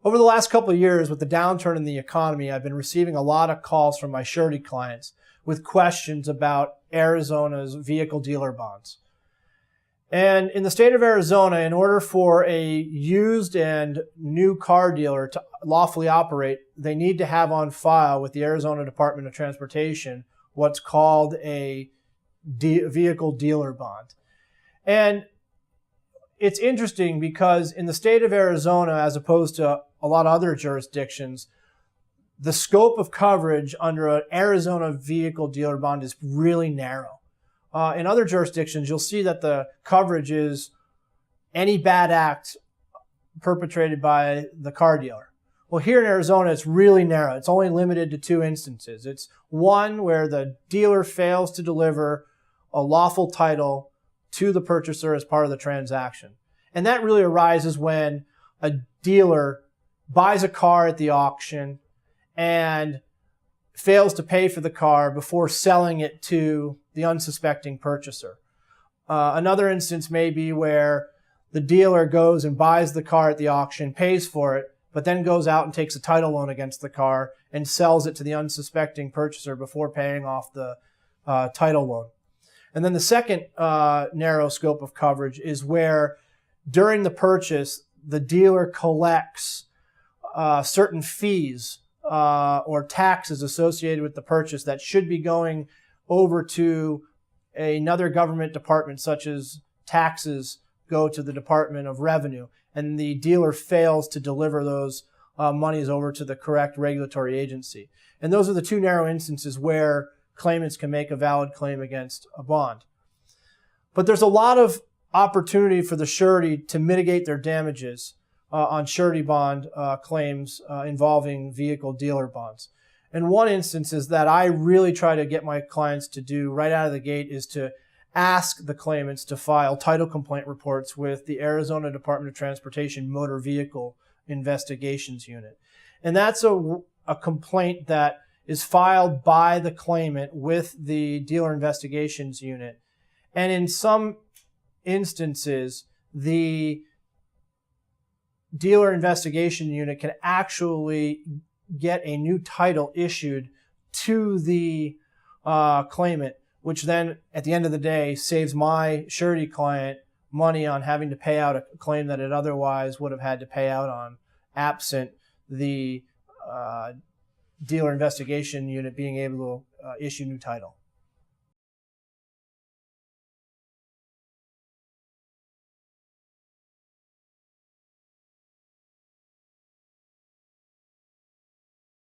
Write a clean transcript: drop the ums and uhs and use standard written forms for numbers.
Over the last couple of years, with the downturn in the economy, I've been receiving a lot of calls from my surety clients with questions about Arizona's vehicle dealer bonds. And in the state of Arizona, in order for a used and new car dealer to lawfully operate, they need to have on file with the Arizona Department of Transportation what's called a vehicle dealer bond. And it's interesting because in the state of Arizona, as opposed to a lot of other jurisdictions, the scope of coverage under an Arizona vehicle dealer bond is really narrow. In other jurisdictions, you'll see that the coverage is any bad act perpetrated by the car dealer. Well, here in Arizona, it's really narrow. It's only limited to two instances. It's one where the dealer fails to deliver a lawful title to the purchaser as part of the transaction. And that really arises when a dealer buys a car at the auction and fails to pay for the car before selling it to the unsuspecting purchaser. Another instance may be where the dealer goes and buys the car at the auction, pays for it, but then goes out and takes a title loan against the car and sells it to the unsuspecting purchaser before paying off the title loan. And then the second narrow scope of coverage is where during the purchase, the dealer collects certain fees or taxes associated with the purchase that should be going over to another government department, such as taxes go to the Department of Revenue, and the dealer fails to deliver those monies over to the correct regulatory agency. And those are the two narrow instances where claimants can make a valid claim against a bond. But there's a lot of opportunity for the surety to mitigate their damages on surety bond claims involving vehicle dealer bonds. And one instance is that I really try to get my clients to do right out of the gate is to ask the claimants to file title complaint reports with the Arizona Department of Transportation Motor Vehicle Investigations Unit. And that's a complaint that is filed by the claimant with the Dealer Investigations Unit. And in some instances, the Dealer Investigation Unit can actually get a new title issued to the claimant, which then at the end of the day saves my surety client money on having to pay out a claim that it otherwise would have had to pay out on, absent the Dealer Investigation Unit being able to issue new title.